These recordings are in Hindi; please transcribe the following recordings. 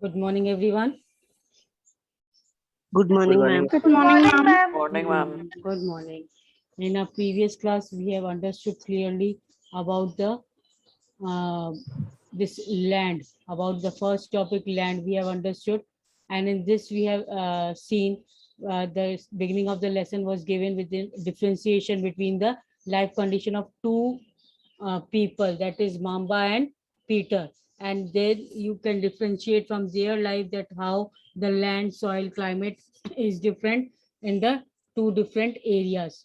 Good morning, everyone. Good morning, ma'am. Good morning, ma'am. Morning, ma'am. Good morning. In our previous class, we have understood clearly about the this land. About the first topic, land, we have understood, and in this we have seen the beginning of the lesson was given with the differentiation between the life condition of two people, that is Mamba and Peter, and then you can differentiate from their life that how the land, soil, climate is different in the two different areas.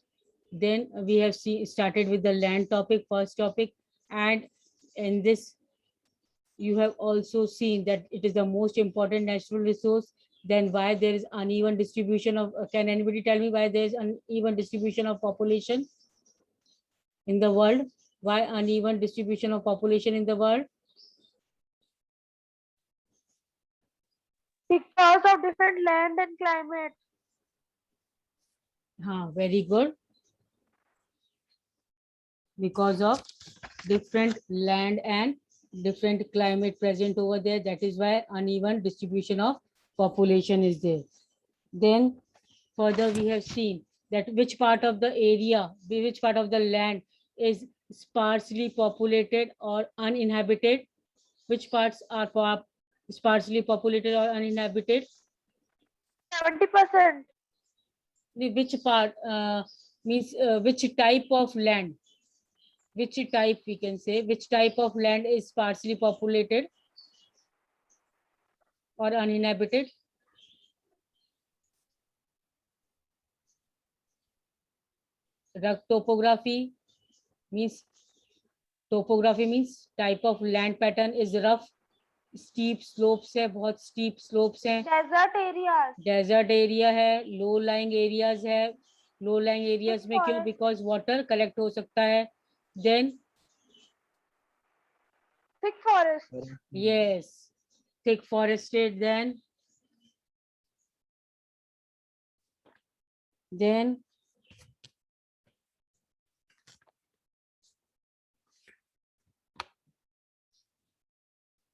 Then we have started with the land topic, first topic, and in this you have also seen that it is the most important natural resource. Then why there is uneven distribution of, can anybody tell me why there is uneven distribution of population in the world? Why uneven distribution of population in the world? Because of different land and climate. Very good. Because of different land and different climate present over there, that is why uneven distribution of population is there. Then further we have seen that which part of the area, which part of the land is sparsely populated or uninhabited. Which parts are sparsely populated or uninhabited? 70%. Which part means which type of land? Which type, we can say, which type of land is sparsely populated or uninhabited? Topography means type of land pattern is rough, steep slopes है, बहुत steep slopes हैं. Desert areas. Desert area है, low lying areas है. Low lying areas Thick में क्यों? forest. Because water collect हो सकता है. Then Thick forest. yes, thick forested. Then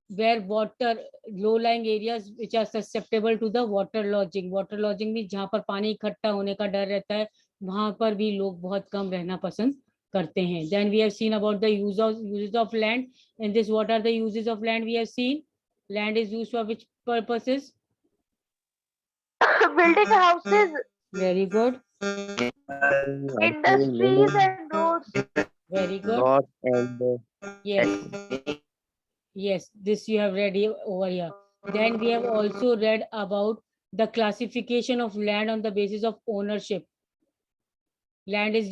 where water, low lying areas which are susceptible to the water lodging. Water lodging means जहाँ पर पानी इकट्ठा होने का डर रहता है, वहां पर भी लोग बहुत कम रहना पसंद करते हैं. Then we have seen about the uses of land. In this, what are the uses of land? We have seen land is used for which purposes? Building houses, Very good. industries and roads. Very good. God and Yes. Yes, this you have read over here. Then we have also read about the classification of land on the basis of ownership. Land is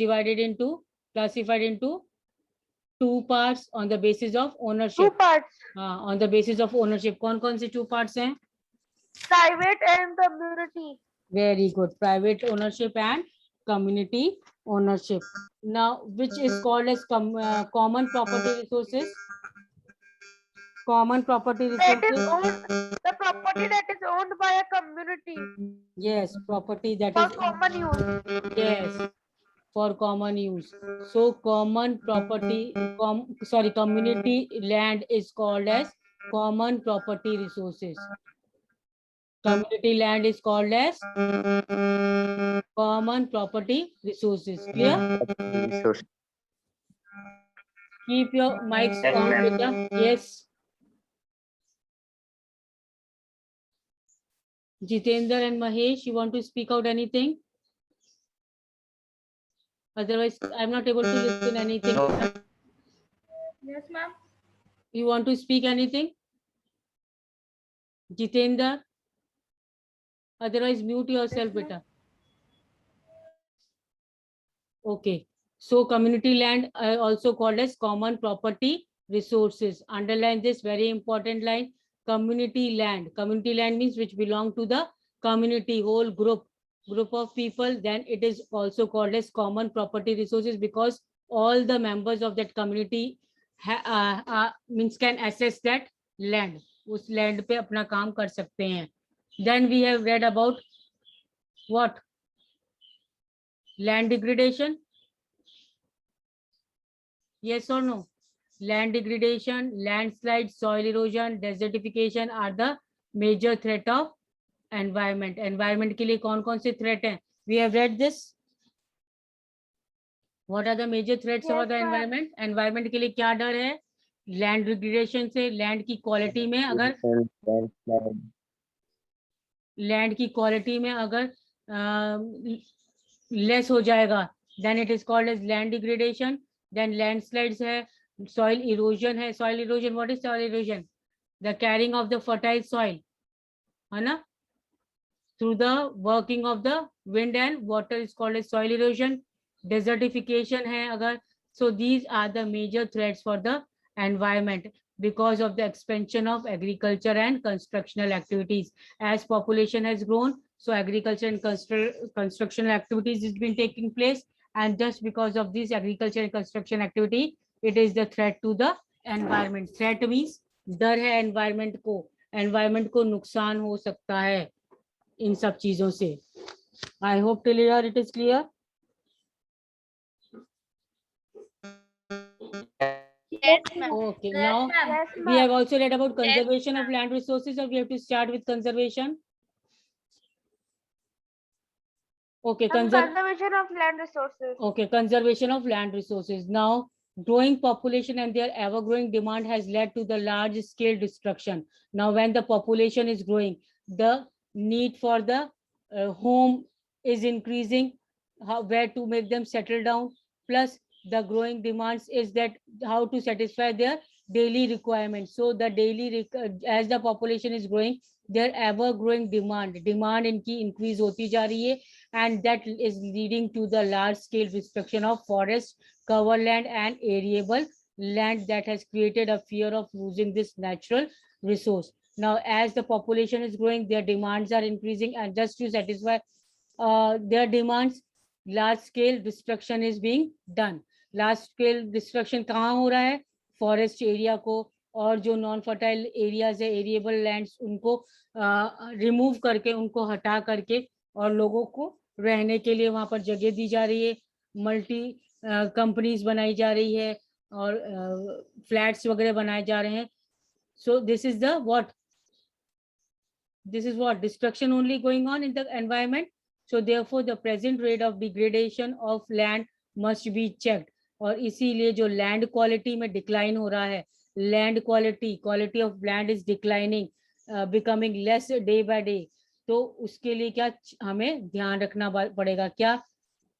classified into two parts on the basis of Two ownership. parts, On the basis of ownership, कौन से two parts हैं? private and community. Very good. Private ownership and community ownership. Now, which is called as common property resources? Common property That is resources. owned, the property that is owned by a community Yes, property that for is common use. yes, for common use. So common property, community land is called as common property resources. Community land is called as common property resources. Clear? resource. Keep your mics on, beta. Yes. Jitendra and Mahesh, you want to speak out anything? Otherwise, I'm not able to listen anything. Yes, ma'am. You want to speak anything? Jitendra? Otherwise, mute yourself, beta. Okay. So community land also called as common property resources. Underline this very important line. Community land. Community land means which belong to the community, whole group of people. Then it is also called as common property resources because all the members of that community means can access that land. उस land पे अपना काम कर सकते हैं. Then we have read about what? Land degradation. Yes or no? Land degradation, landslide, soil erosion, desertification are the major threat of environment, environment के लिए कौन कौन से थ्रेट हैं? We have read this. What are the major threats for Yes, the ma'am. Environment? Environment के लिए क्या डर है? लैंड डिग्रेडेशन से, लैंड की क्वालिटी में अगर, लैंड की क्वालिटी में अगर लेस हो जाएगा, then it is called as land degradation. Then landslides है, सॉइल इरोजन है. Soil erosion, what is soil erosion? The carrying of the fertile soil, है ना, through the working of the wind and water is called as soil erosion. Desertification है अगर, so these are the major threats for the environment because of the expansion of agriculture and constructional activities. As population has grown, so agriculture and constructional activities has been taking place, and just because of this agriculture and construction activity, it is the threat to the environment. Threat means डर है environment को, environment को नुकसान हो सकता है इन सब चीजों से. आई hope clear, it is clear. Yes, ma'am. Okay, now Yes, we ma'am. have also read about Yes, conservation of ma'am. land resources, or we have to start with conservation? Okay, Conservation of land resources. okay, conservation of land resources. Now, growing population and their ever-growing demand has led to the large-scale destruction. Now, when the population is growing, the need for the home is increasing, where to make them settle down. Plus, the growing demands is that how to satisfy their daily requirements. So, the daily as the population is growing, their ever-growing demand इनकी increase होती जा रही है, and that is leading to the large scale destruction of forest, cover land and arable land that has created a fear of losing this natural resource. Now, as the population is growing, their demands are increasing, and just to satisfy their demands, large scale destruction is being done. Large scale destruction कहाँ हो रहा है? Forest area को, और जो नॉन फर्टाइल एरियाज है, एरिएबल लैंड्स, उनको रिमूव करके, उनको हटा करके, और लोगों को रहने के लिए वहां पर जगह दी जा रही है. मल्टी कंपनीज बनाई जा रही है, और फ्लैट्स वगैरह बनाए जा रहे हैं. So this is the what, this is what destruction only going on in the environment. So therefore the present rate of degradation of land must be checked. और इसीलिए जो लैंड क्वालिटी में डिक्लाइन हो रहा है, land quality of land is declining, becoming less day by day. तो उसके लिए क्या हमें ध्यान रखना पड़ेगा? क्या,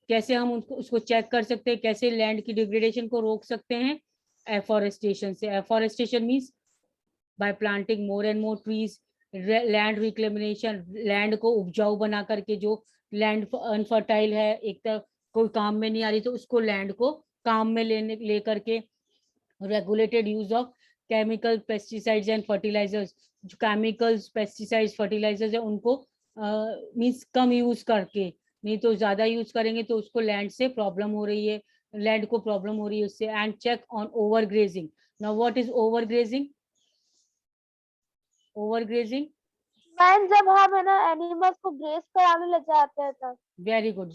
कैसे हम उसको चेक कर सकते हैं? कैसे लैंड की डिग्रेडेशन को रोक सकते हैं? एफॉरेस्टेशन से. Afforestation means by planting more and more trees. Land reclamation, land को उपजाऊ बना करके, जो लैंड अनफर्टाइल है, एक तरफ कोई काम में नहीं आ रही, तो उसको लैंड को काम में ले करके. Regulated use of chemical pesticides and fertilisers, जो केमिकल्स पेस्टिसाइड्स फर्टिलाइजर्स है उनको मींस कम यूज करके, नहीं तो ज्यादा यूज करेंगे तो उसको लैंड से प्रॉब्लम हो रही है, लैंड को प्रॉब्लम हो रही है उससे. And check on over grazing. Now what is over grazing? Over grazing, ma'am जब हम है ना एनिमल्स को ग्रेस कराने ले जाते हैं तब. Very good.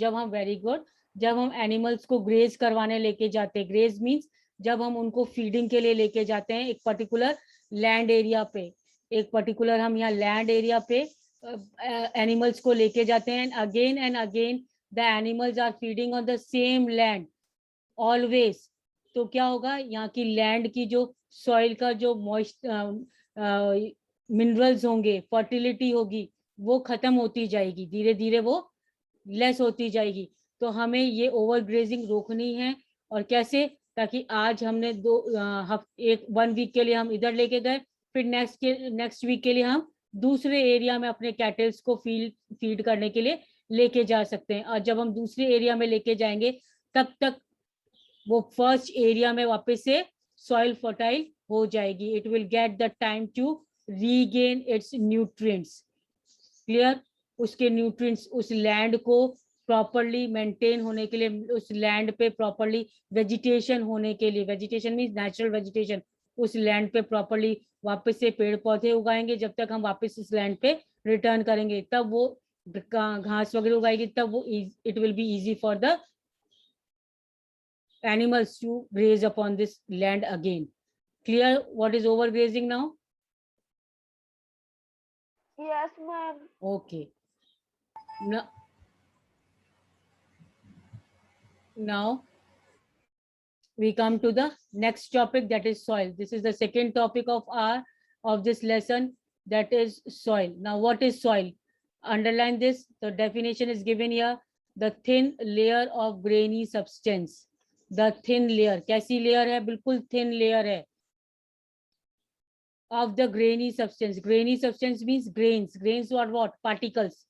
जब हम एनिमल्स को ग्रेज करवाने लेके जाते हैं, ग्रेज मीन्स जब हम उनको फीडिंग के लिए लेके जाते हैं एक पर्टिकुलर लैंड एरिया पे, एक पर्टिकुलर हम यहाँ लैंड एरिया पे एनिमल्स को लेके जाते हैं, and again the animals are feeding on the same land always. तो क्या होगा? यहाँ की लैंड की जो सॉइल का जो मॉइस्ट मिनरल्स होंगे, फर्टिलिटी होगी, वो खत्म होती जाएगी, धीरे धीरे वो लेस होती जाएगी. तो हमें ये ओवर ग्रेजिंग रोकनी है. और कैसे? ताकि आज हमने एक 1 वीक के लिए हम इधर लेके गए, फिर नेक्स्ट वीक के लिए हम दूसरे एरिया में अपने कैटल्स को फीड करने के लिए लेके जा सकते हैं. और जब हम दूसरे एरिया में लेके जाएंगे, तब तक वो फर्स्ट एरिया में वापस से सॉइल फर्टाइल हो जाएगी. It will get the time to regain its nutrients. Clear? उसके न्यूट्रिएंट्स, उस लैंड को प्रॉपरली मेंटेन होने के लिए, उस लैंड पे प्रॉपरली वेजिटेशन होने के लिए, वेजिटेशन मीन्स नेचुरल वेजिटेशन, उस लैंड पे प्रॉपरली वापस से पेड़ पौधे उगाएंगे. जब तक हम वापस इस लैंड पे रिटर्न करेंगे, तब वो घास वगैरह उगाएगी, तब वो it will be easy for the animals to graze upon this land again. Clear what is overgrazing now? Yes, ma'am. Okay. Now we come to the next topic, that is soil. This is the second topic of this lesson, that is soil. Now what is soil? Underline this. The definition is given here. The thin layer of grainy substance. The thin layer, कैसी layer है? बिल्कुल thin layer है of the grainy substance. Grainy substance means grains. Grains are what? Particles.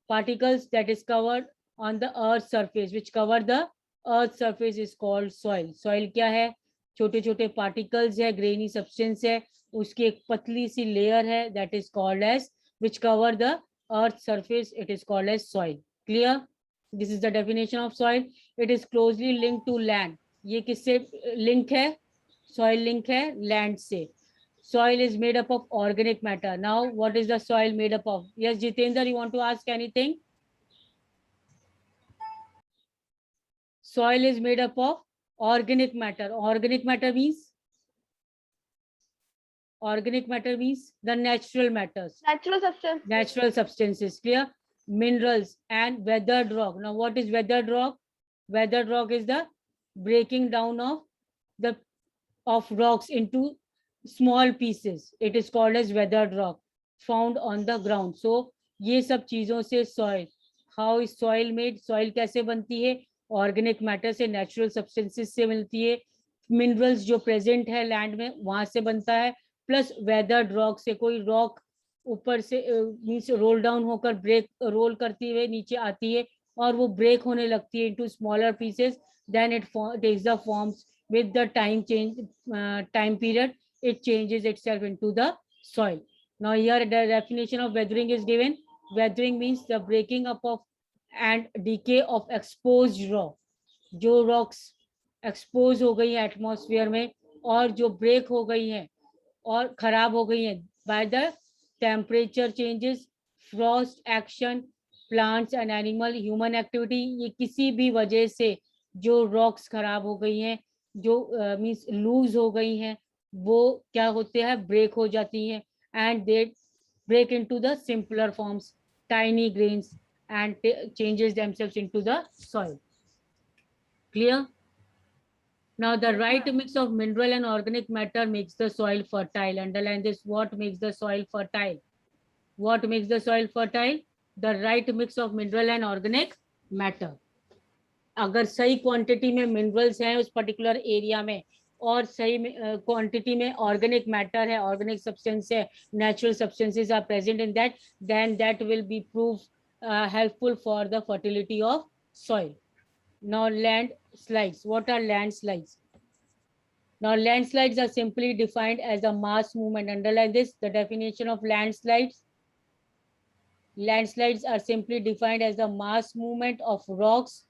Particles that is covered on the earth surface, which cover the earth surface is called soil. Soil क्या है? छोटे छोटे particles है, grainy substance है, उसकी एक पतली सी layer है, that is called as, which cover the earth surface, it is called as soil. Clear? This is the definition of soil. It is closely linked to land. ये किससे link है? Soil link है land से. Soil is made up of organic matter. Now, what is the soil made up of? Yes, Jitendra, you want to ask anything? Soil is made up of organic matter. Organic matter means? Organic matter means the natural matters. Natural substance. Natural substances, clear? Minerals and weathered rock. Now, what is weathered rock? Weathered rock is the breaking down of rocks into small pieces. It is called as weathered rock found on the ground. So ये सब चीजों से soil. How is soil made? Soil कैसे बनती है? Organic matter से, natural substances से मिलती है. Minerals जो present है land में वहां से बनता है, प्लस weathered rock से, कोई rock ऊपर से मीन्स रोल डाउन होकर ब्रेक रोल करती हुए नीचे आती है और वो ब्रेक होने लगती है into smaller pieces. Then it takes the forms with the time period. It changes itself into the soil. Now here the definition of weathering is given. Weathering means the breaking up of and decay of exposed rock. जो rocks expose हो गई है atmosphere में और जो break हो गई हैं और खराब हो गई हैं by the temperature changes, frost action, plants and animal, human activity, ये किसी भी वजह से जो rocks खराब हो गई हैं, जो मीन्स लूज हो गई हैं, वो क्या होते हैं? ब्रेक हो जाती हैं and they break into the simpler forms, tiny grains, and changes themselves into the soil. Clear? Now the right mix of mineral and organic matter makes the soil fertile. Underline this. What makes the soil fertile? What makes the soil fertile? The right mix of mineral and organic matter. अगर सही क्वांटिटी में मिनरल्स हैं उस पर्टिकुलर एरिया में और सही क्वांटिटी में ऑर्गेनिक मैटर है, ऑर्गेनिक सब्सटेंस है, natural substances are present in that, then that will be prove helpful for the fertility of soil. Now landslides. What are landslides? Now landslides are simply defined as a mass movement. Underline this, the definition of landslides. Landslides are simply defined as the mass movement of rocks,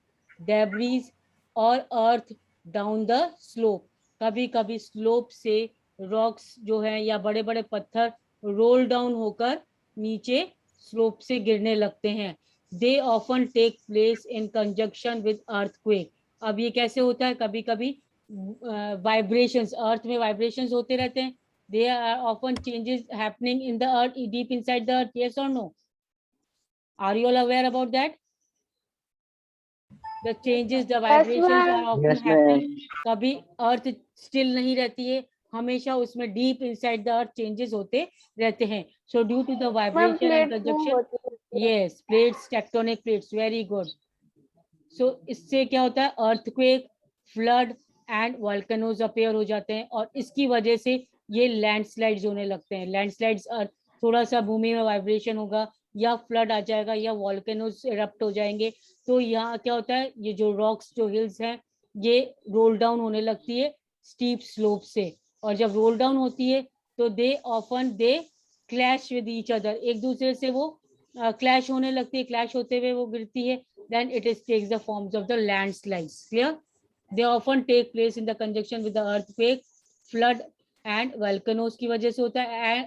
debris or earth down the slope. कभी कभी स्लोप से रॉक्स जो हैं या बड़े बड़े पत्थर रोल डाउन होकर नीचे स्लोप से गिरने लगते हैं. They often take place in conjunction with earthquake. अब ये कैसे होता है? कभी कभी वाइब्रेशंस, अर्थ में वाइब्रेशंस होते रहते हैं. They are often changes happening in the earth, deep inside the earth. Yes or no? Are you all aware about that? The changes, the vibrations are often happening. कभी अर्थ स्टिल नहीं रहती है, हमेशा उसमें deep inside the earth changes होते रहते हैं. So due to the vibration and conjunction, yes, plates, tectonic plates, very good. So इससे क्या होता है? Earthquake, flood and volcanoes appear हो जाते हैं और इसकी वजह से ये लैंडस्लाइड्स होने लगते हैं. लैंडस्लाइड्स, थोड़ा सा भूमि में वाइब्रेशन होगा या फ्लड आ जाएगा या वोल्केनोज इरप्ट हो जाएंगे, तो यहाँ क्या होता है? ये जो रॉक्स, जो हिल्स हैं, ये रोल डाउन होने लगती है स्टीप स्लोप से, और जब रोल डाउन होती है तो दे क्लैश विद ईच अदर, एक दूसरे से वो क्लैश होने लगती है, क्लैश होते हुए वो गिरती है. Then it is takes the forms of the landslides. Clear? They often take place in the conjunction with the earthquake, flood and volcanoes की वजह से होता है. And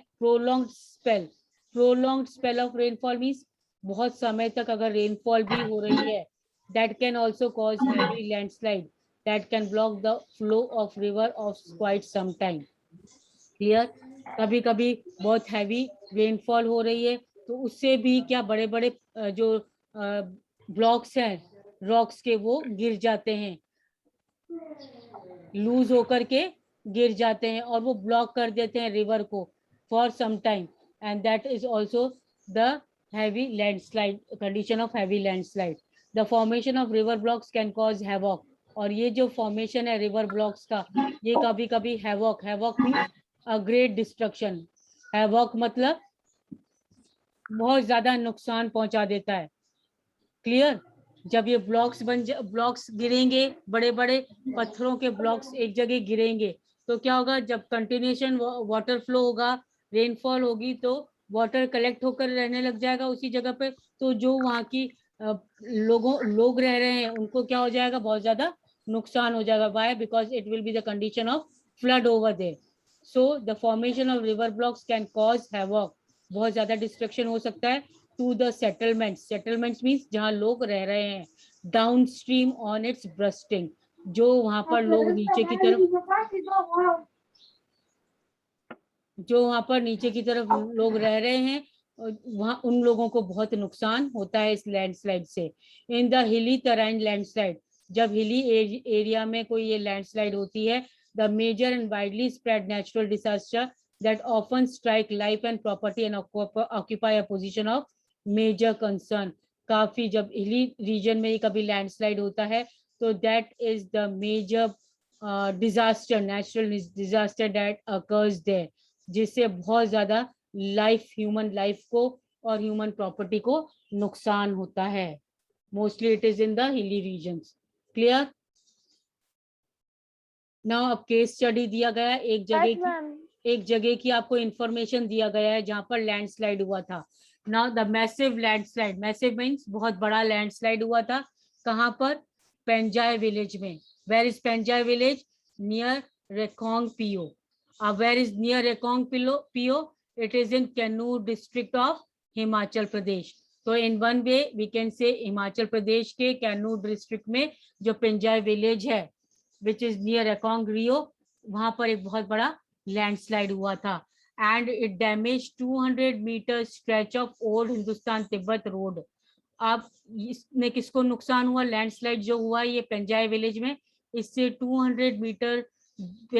prolonged spell of rainfall means बहुत समय तक अगर रेनफॉल भी हो रही है, that can also cause heavy landslide that can block the flow of river of quite some time. Clear? कभी कभी बहुत हैवी रेनफॉल हो रही है तो उससे भी क्या बड़े बड़े जो ब्लॉक्स हैं रॉक्स के वो गिर जाते हैं, लूज होकर के गिर जाते हैं और वो ब्लॉक कर देते हैं रिवर को for some time, and that is also the heavy landslide, condition of heavy landslide. The formation of river blocks can cause havoc. और ये जो फॉर्मेशन है रिवर ब्लॉक्स का, ये कभी कभी havoc, havoc means a great destruction. Havoc मतलब बहुत ज्यादा नुकसान पहुंचा देता है. क्लियर? जब ये ब्लॉक्स गिरेंगे, बड़े बड़े पत्थरों के ब्लॉक्स एक जगह गिरेंगे, तो क्या होगा, जब कंटिन्यूशन वाटर फ्लो होगा, रेनफॉल होगी, तो वाटर कलेक्ट होकर रहने लग जाएगा उसी जगह पे. तो जो वहाँ की लोग रह रहे हैं उनको क्या हो जाएगा, बहुत ज्यादा नुकसान हो जाएगा. Why? Because it will be the condition of flood over there. So the formation of river blocks can cause havoc. बहुत ज्यादा डिस्ट्रक्शन हो सकता है to the settlements. Settlements means जहाँ लोग रह रहे हैं. Downstream on its bursting. जो वहाँ पर लोग नीचे की तरफ, जो वहाँ पर नीचे की तरफ लोग रह रहे हैं, वहाँ उन लोगों को बहुत नुकसान होता है इस लैंडस्लाइड से. इन द हिली टराइन लैंडस्लाइड, जब हिली एरिया में कोई ये लैंडस्लाइड होती है, the major and widely spread natural disaster that often strike life and property and occupy a position of major concern. काफी जब हिली रीजन में कभी लैंडस्लाइड होता है, तो that is the major disaster, natural disaster that occurs there, जिससे बहुत ज्यादा लाइफ, ह्यूमन लाइफ को और ह्यूमन प्रॉपर्टी को नुकसान होता है. Mostly it is in the hilly regions. Clear? Now अब केस स्टडी दिया गया है एक जगह की आपको इंफॉर्मेशन दिया गया है जहां पर लैंडस्लाइड हुआ था. Now the massive landslide, massive means बहुत बड़ा लैंडस्लाइड हुआ था. कहां पर? पेंजाय विलेज में. वेयर इज पेंजाय village? Near Reckong Peo. Where is near Reckong Peo? It is in Kinnaur district of Himachal Pradesh. तो in one way we can say Himachal प्रदेश के कैनूर डिस्ट्रिक्ट में जो पेंजाय विलेज है which is near Reckong Peo, वहां पर एक बहुत बड़ा लैंडस्लाइड हुआ था. And it damage 200 metre stretch of old Hindustan Tibet road. अब इसमें किसको नुकसान हुआ? लैंडस्लाइड जो हुआ ये पेंजाय विलेज में, इससे 200 मीटर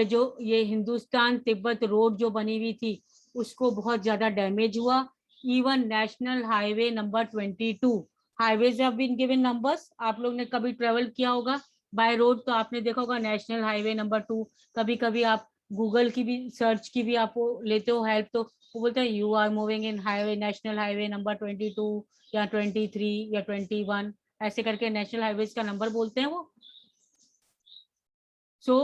जो ये हिंदुस्तान तिब्बत रोड जो बनी हुई थी उसको बहुत ज्यादा डैमेज हुआ. Even national highway number 22, highways have been given numbers. आप लोग ने कभी ट्रेवल किया होगा बाय रोड तो आपने देखा होगा नेशनल हाईवे नंबर 2. कभी कभी आप गूगल की भी सर्च की भी आप लेते हो हेल्प, तो वो बोलते हैं you are moving in highway, national highway number 22 या 23 या 21, ऐसे करके नेशनल हाईवेज का नंबर बोलते हैं वो. So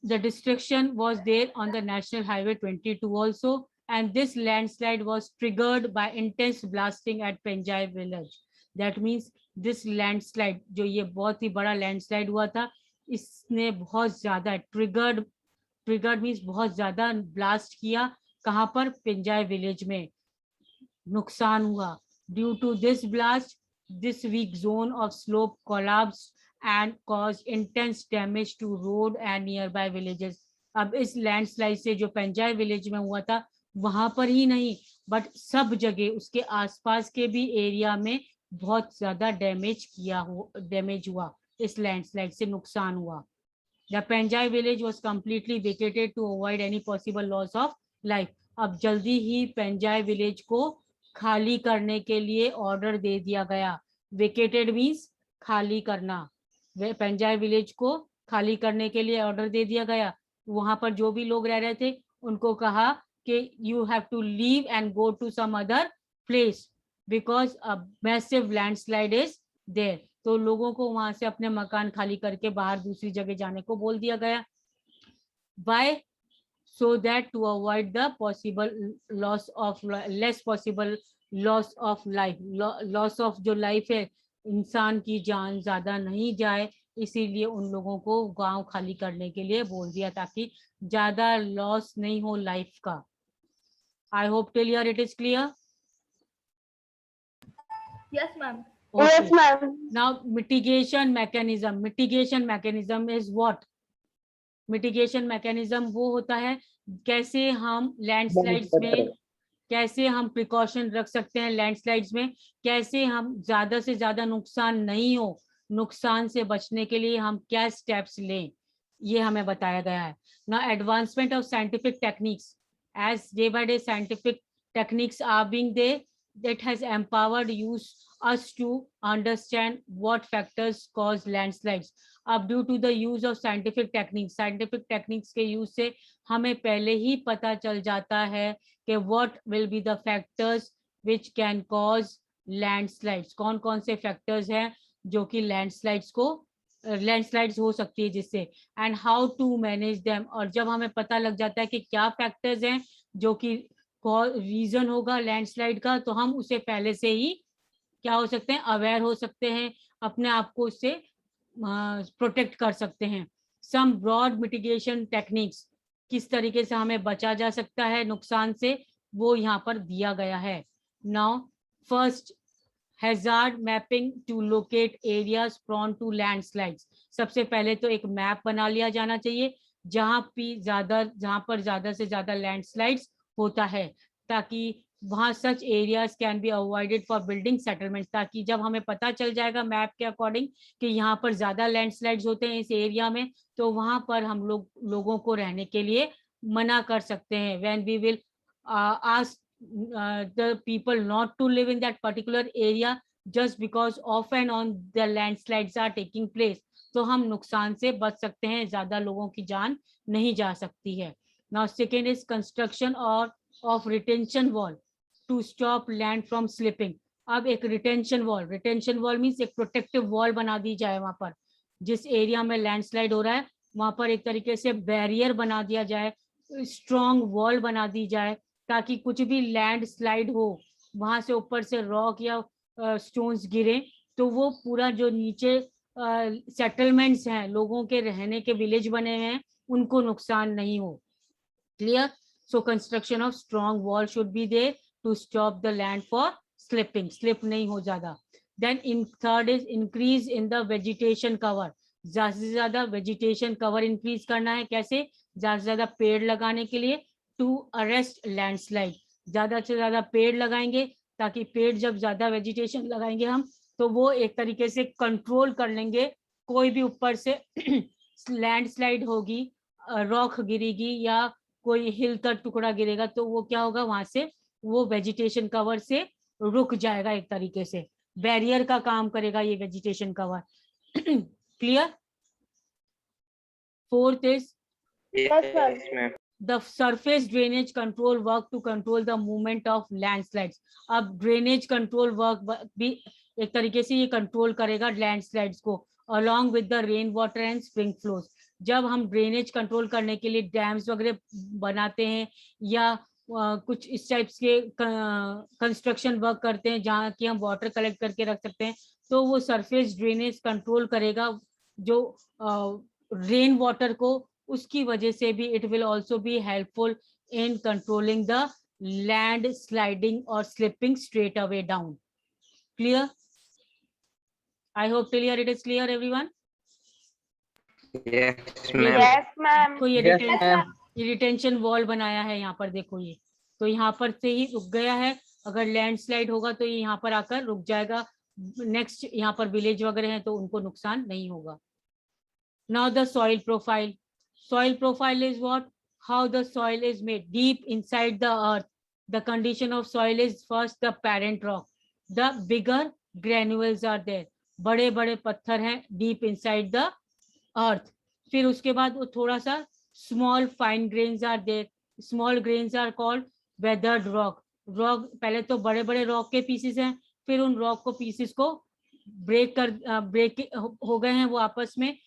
the destruction was there on the National Highway 22 also, and this landslide was triggered by intense blasting at Penjai village. That means this landslide, जो ये बहुत ही बड़ा landslide हुआ था, इसने बहुत ज्यादा ट्रिगर्ड मीन्स बहुत ज्यादा ब्लास्ट किया. कहाँ पर? पेंजाय विलेज में नुकसान हुआ. Due to this blast, this weak zone of slope collapsed and caused intense damage to road and nearby villages. अब इस लैंडस्लाइड से जो पेंजाय विलेज में हुआ था वहां पर ही नहीं बट सब जगह उसके आसपास के भी एरिया में बहुत ज्यादा डैमेज हुआ. इस लैंडस्लाइड से नुकसान हुआ. The Penjai village was completely vacated to avoid any possible loss of life. अब जल्दी ही पेंजाय विलेज को खाली करने के लिए ऑर्डर दे दिया गया. वेकेटेड मीन्स खाली करना. पेंजाय विलेज को खाली करने के लिए ऑर्डर दे दिया गया. वहां पर जो भी लोग रह रहे थे उनको कहा कि you have to leave and go to some other place because a massive landslide is there. तो लोगों को वहां से अपने मकान खाली करके बाहर दूसरी जगह जाने को बोल दिया गया. By so that to avoid the possible loss of less possible loss of life. Loss of जो लाइफ है, इंसान की जान ज्यादा नहीं जाए, इसीलिए उन लोगों को गांव खाली करने के लिए बोल दिया ताकि ज्यादा लॉस नहीं हो लाइफ का. I hope till here it is clear. Yes, ma'am. Yes, ma'am. Now mitigation mechanism. Mitigation mechanism is what? Mitigation mechanism वो होता है कैसे हम लैंडस्लाइड्स में कैसे हम प्रिकॉशन रख सकते हैं लैंडस्लाइड्स में, कैसे हम ज्यादा से ज्यादा नुकसान नहीं हो, नुकसान से बचने के लिए हम क्या स्टेप्स लें, ये हमें बताया गया है ना। Advancement of scientific techniques, as day by day scientific techniques are being there, that has empowered us to understand what factors cause landslides. अब due to the use of scientific techniques के use से हमें पहले ही पता चल जाता है कि what will be the factors which can cause landslides, कौन कौन से factors हैं जो कि लैंडस्लाइड्स हो सकती है जिससे, and how to manage them. और जब हमें पता लग जाता है कि क्या फैक्टर्स हैं जो कि रीजन होगा लैंडस्लाइड का, तो हम उसे पहले से ही क्या हो सकते हैं, अवेयर हो सकते हैं, अपने आप को उससे प्रोटेक्ट कर सकते हैं। सम ब्रॉड मिटिगेशन टेक्निक्स, किस तरीके से हमें बचा जा सकता है नुकसान से, वो यहाँ पर दिया गया है। Now first, hazard mapping to locate areas prone to landslides. सबसे पहले तो एक मैप बना लिया जाना चाहिए जहां पर ज्यादा से ज्यादा लैंडस्लाइड्स होता है, ताकि वहां such areas can be avoided for building settlement, ताकि जब हमें पता चल जाएगा मैप के अकॉर्डिंग कि यहाँ पर ज्यादा लैंडस्लाइड्स होते हैं इस एरिया में, तो वहां पर हम लोगों को रहने के लिए मना कर सकते हैं। When we will ask the people not to live in that particular area just because off and on the landslides are taking place, तो हम नुकसान से बच सकते हैं, ज्यादा लोगों की जान नहीं जा सकती है। Now second is construction or of retention wall to stop land from slipping. अब एक रिटेंशन वॉल मीन्स एक प्रोटेक्टिव वॉल बना दी जाए, वहां पर जिस एरिया में लैंडस्लाइड हो रहा है वहां पर एक तरीके से बैरियर बना दिया जाए, स्ट्रॉन्ग वॉल बना दी जाए, ताकि कुछ भी लैंड स्लाइड हो, वहां से ऊपर से रॉक या स्टोन्स गिरे तो वो पूरा जो नीचे सेटलमेंट्स हैं, लोगों के रहने के विलेज बने हुए हैं, उनको नुकसान नहीं हो। Clear? So construction of strong wall should be there to stop the land for slipping, slip नहीं हो ज्यादा। Then in third is increase in the vegetation cover, ज्यादा से ज्यादा वेजिटेशन कवर इंक्रीज करना है। कैसे? ज्यादा से ज्यादा पेड़ लगाने के लिए, टू अरेस्ट लैंडस्लाइड, ज्यादा से ज्यादा पेड़ लगाएंगे, ताकि पेड़ जब ज्यादा वेजिटेशन लगाएंगे हम, तो वो एक तरीके से कंट्रोल कर लेंगे, कोई भी ऊपर से लैंडस्लाइड होगी, रॉक गिरेगी या कोई हिल का टुकड़ा गिरेगा, तो वो क्या होगा, वहां से वो वेजिटेशन कवर से रुक जाएगा, एक तरीके से बैरियर का काम करेगा ये vegetation cover. Clear? Fourth is the surface drainage control work to control the movement of landslides. अब ड्रेनेज कंट्रोल वर्क भी एक तरीके से ये कंट्रोल करेगा लैंडस्लाइड्स को, along with the rain water and spring flows. जब हम ड्रेनेज कंट्रोल करने के लिए डैम्स वगैरह बनाते हैं या कुछ इस टाइप्स के कंस्ट्रक्शन वर्क करते हैं जहाँ की हम वाटर कलेक्ट करके रख सकते हैं, तो वो सरफेस ड्रेनेज कंट्रोल करेगा जो रेन वाटर को, उसकी वजह से भी it will also be helpful in controlling the land sliding और slipping straight away down. Clear? I hope clear, it is clear everyone? Yes ma'am. तो ये रिटेंशन वॉल बनाया है यहाँ पर, देखो ये तो यहाँ पर से ही रुक गया है, अगर लैंडस्लाइड होगा तो ये यहाँ पर आकर रुक जाएगा, नेक्स्ट यहाँ पर विलेज वगैरह है तो उनको नुकसान नहीं होगा। Now the soil profile. Soil profile is what? How the soil is made deep inside the earth. The condition of soil is first the parent rock. The bigger granules are there. बड़े बड़े पत्थर हैं deep inside the earth. फिर उसके बाद वो थोड़ा सा small fine grains are there. Small grains are called weathered rock. Rock पहले तो बड़े बड़े rock के pieces हैं, फिर उन rock को pieces को break हो गए हैं वो आपस में,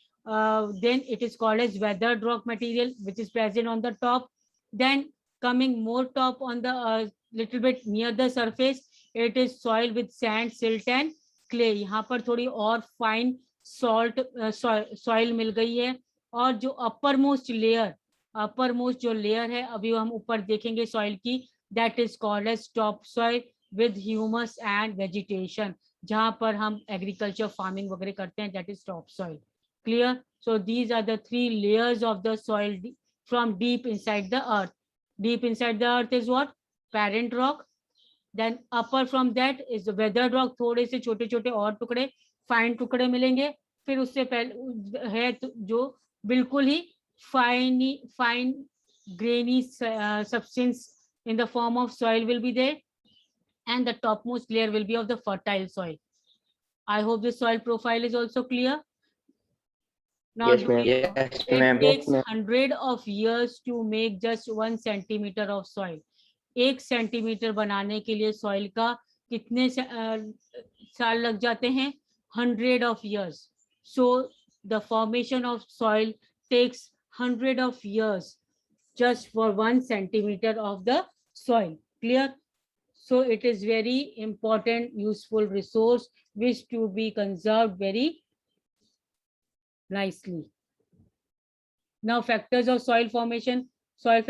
then it is called as weathered rock material which is present on the top. Then coming more top on the little bit near the surface, it is soil with sand, silt and clay. यहाँ पर थोड़ी और fine salt soil मिल गई है, और जो uppermost जो layer है अभी हम ऊपर देखेंगे soil की, that is called as top soil with humus and vegetation. जहाँ पर हम agriculture farming वगैरह करते हैं, that is top soil. Clear? So these are the three layers of the soil from deep inside the earth. Deep inside the earth is what? parent rock. Then upper from that is the weathered rock, थोड़े से छोटे छोटे और टुकड़े, फाइन टुकड़े मिलेंगे. फिर उससे पहले है जो बिल्कुल ही fine grainy substance in the form of soil will be there, and the topmost layer will be of the fertile soil. I hope the soil profile is also clear. Now, Yes, ma'am. Yes, it ma'am. takes 100 of years to make just 1 centimeter of soil. 1 centimetre बनाने के लिए सॉइल का कितने साल लग जाते हैं? 100 of years. So the formation of soil takes 100 of years just for 1 centimeter of the soil. Clear? So it is very important, useful resource which to be conserved very nicely. Now factors of soil formation. Soil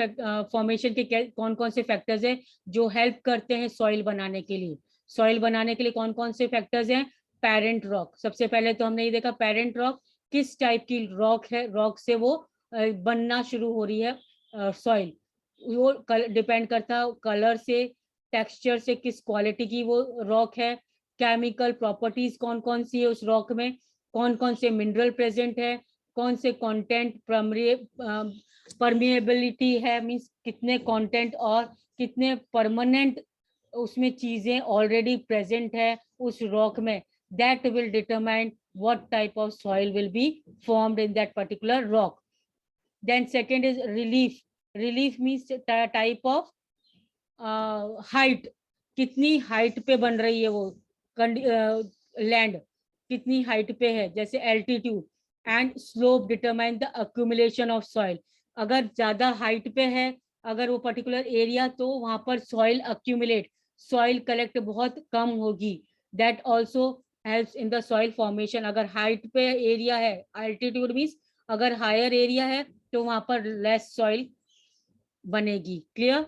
formation के कौन कौन से फैक्टर्स हैं जो हेल्प करते हैं सॉइल बनाने के लिए? सॉइल बनाने के लिए कौन कौन से फैक्टर्स हैं? Parent rock. सबसे पहले तो हमने ये देखा पेरेंट रॉक किस टाइप की रॉक है, रॉक से वो बनना शुरू हो रही है सॉइल. वो डिपेंड करता है कलर से, टेक्सचर से, किस क्वालिटी की वो रॉक है, केमिकल प्रॉपर्टीज कौन कौन सी है उस रॉक में, कौन कौन से मिनरल प्रेजेंट है, कौन से कंटेंट परमिएबिलिटी है, मींस कितने कंटेंट और कितने परमानेंट उसमें चीजें ऑलरेडी प्रेजेंट है उस रॉक में. That will determine what type of soil will be formed in that particular rock. Then second is relief. Relief means type of height, कितनी हाइट पे बन रही है वो लैंड, कितनी हाइट पे है, जैसे altitude. And slope determine the accumulation of soil. अगर ज्यादा हाइट पे है अगर वो पर्टिकुलर एरिया, तो वहां पर सॉइल अक्यूमुलेट, सॉइल कलेक्ट बहुत कम होगी. That also helps in the soil formation. अगर हाइट पे एरिया है, एल्टीट्यूड मीन्स अगर हायर एरिया है तो वहां पर लेस सॉइल बनेगी. क्लियर?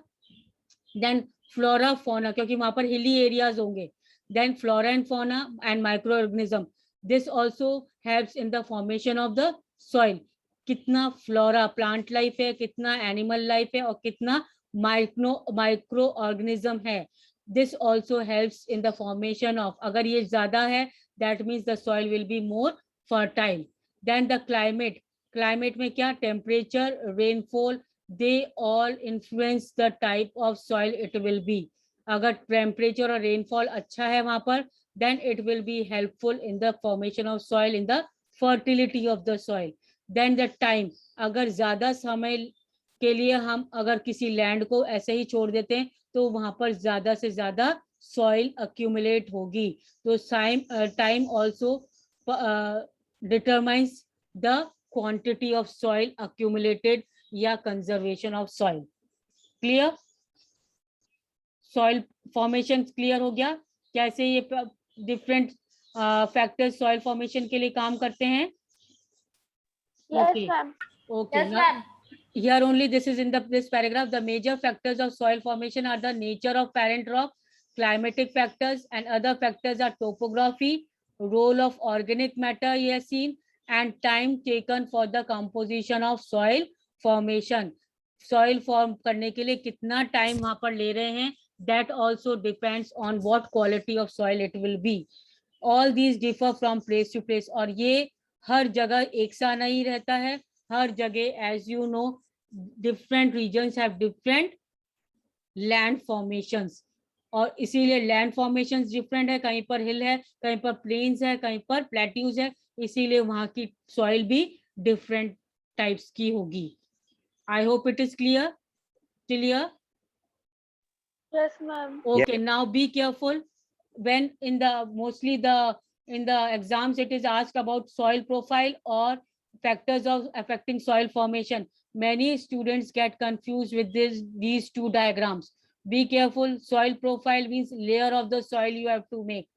देन फ्लोरा फौना, क्योंकि वहां पर हिली एरियाज होंगे. Then flora and fauna and micro organism. This also helps in the formation of the soil. कितना फ्लोरा प्लांट लाइफ है, कितना एनिमल लाइफ है और कितना माइक्रो ऑर्गेनिज्म है. This also helps in the formation of, अगर ये ज्यादा है that means the soil will be more fertile. Then the climate. Climate में क्या? Temperature, rainfall, they all influence the type of soil it will be. अगर टेम्परेचर और रेनफॉल अच्छा है वहां पर, then it will be helpful in the formation of soil, in the fertility of the soil. Then the time. अगर ज्यादा समय के लिए हम अगर किसी लैंड को ऐसे ही छोड़ देते हैं तो वहां पर ज्यादा से ज्यादा सॉइल अक्यूमुलेट होगी. तो time also determines the quantity of soil accumulated या conservation of soil. Clear? Soil formation clear हो गया? कैसे ये डिफरेंट फैक्टर्स सॉइल फॉर्मेशन के लिए काम करते हैं? Yes, Okay. ma'am. Okay. Yes, Now, ma'am. here only this is in this paragraph. The major factors of soil formation are the nature of parent rock, climatic factors, and other factors are topography, role of organic matter you have seen, and time taken for the composition of soil formation. Soil form करने के लिए कितना टाइम वहां पर ले रहे हैं, that also depends on what quality of soil it will be. All these differ from place to place. और ये हर जगह एक सा नहीं रहता है. हर जगह, as you know, different regions have different land formations. और इसीलिए लैंड फॉर्मेशन डिफरेंट है. कहीं पर हिल है, कहीं पर प्लेन्स है, कहीं पर प्लेट्यूज है. इसीलिए वहां की सॉइल भी डिफरेंट टाइप्स की होगी. I hope it is clear. Clear? Yes, ma'am. Okay, now be careful when in the in the exams it is asked about soil profile or factors of affecting soil formation. Many students get confused with these two diagrams. Be careful. Soil profile means layer of the soil you have to make.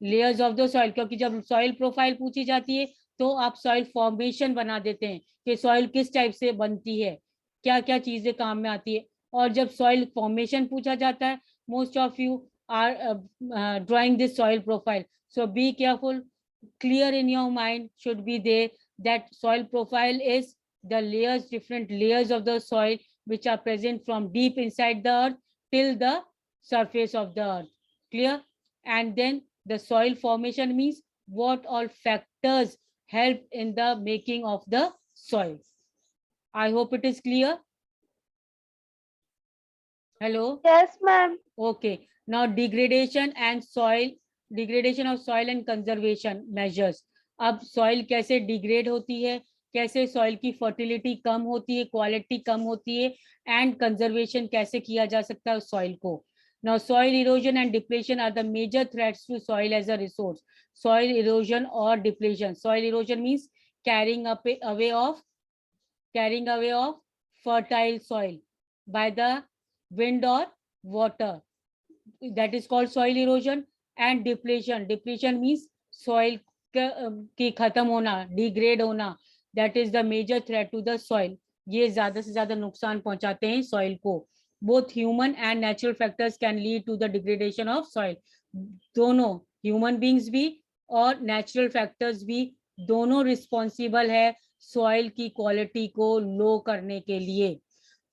Layers of the soil, क्योंकि जब soil profile पूछी जाती है तो आप soil formation बना देते हैं कि soil किस टाइप से बनती है, क्या क्या चीजें काम में आती है. और जब soil formation पूछा जाता है, most of you are drawing this soil profile. So be careful. Clear in your mind should be there that soil profile is the layers, different layers of the soil which are present from deep inside the earth till the surface of the earth. Clear? And then the soil formation means what all factors help in the making of the soil. I hope it is clear. Hello? Yes, ma'am. Okay. Now degradation of soil and conservation measures. अब soil कैसे degrade होती है, कैसे soil की fertility कम होती है, quality कम होती है, and conservation कैसे किया जा सकता है soil को. Now soil erosion and depletion are the major threats to soil as a resource. Soil erosion or depletion. Soil erosion means carrying away of fertile soil by the wind or water. That is called soil erosion. And depletion means soil की खत्म होना, degrade होना. That is the major threat to the soil. ये ज्यादा से ज्यादा नुकसान पहुंचाते हैं soil को. Both human and natural factors can lead to the degradation of soil. दोनों human beings भी और natural factors भी दोनों responsible है soil की quality को low करने के लिए.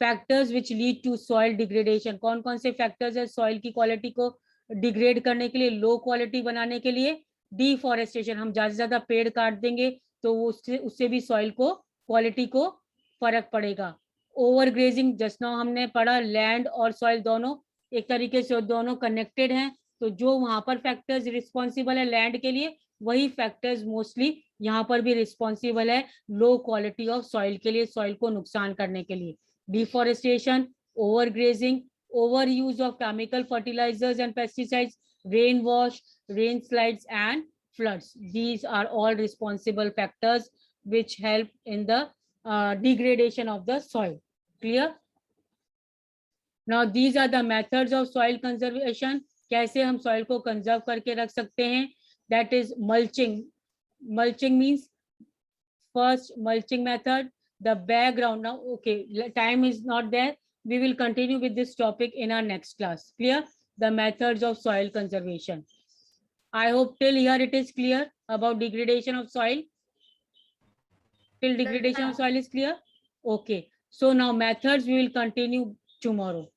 Factors which lead to soil degradation. कौन कौन से फैक्टर्स है सॉइल की क्वालिटी को डिग्रेड करने के लिए, लो क्वालिटी बनाने के लिए? डिफॉरेस्टेशन. हम ज्यादा से ज्यादा पेड़ काट देंगे तो उससे भी सॉइल को क्वालिटी को फर्क पड़ेगा. ओवर ग्रेजिंग, जस्ट नाउ हमने पढ़ा लैंड और सॉइल दोनों एक तरीके से दोनों कनेक्टेड हैं. तो जो वहां पर फैक्टर्स रिस्पॉन्सिबल है लैंड के लिए, वही फैक्टर्स मोस्टली यहाँ पर भी रिस्पॉन्सिबल है लो क्वालिटी ऑफ सॉइल के लिए, सॉइल को नुकसान करने के लिए. Deforestation, overgrazing, overuse of chemical fertilizers and pesticides, rain wash, landslides and floods. These are all responsible factors which help in the degradation of the soil. Clear? Now these are the methods of soil conservation. कैसे हम soil को conserve करके रख सकते हैं? That is mulching. Mulching means first mulching method. The background. Now, okay, time is not there. We will continue with this topic in our next class. Clear? The methods of soil conservation. I hope till here it is clear about degradation of soil. Till degradation of soil is clear? Okay. So now methods we will continue tomorrow.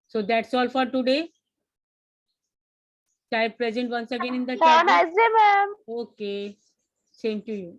So that's all for today. Type present once again in the chat. Have a nice day, ma'am. Okay. Same to you.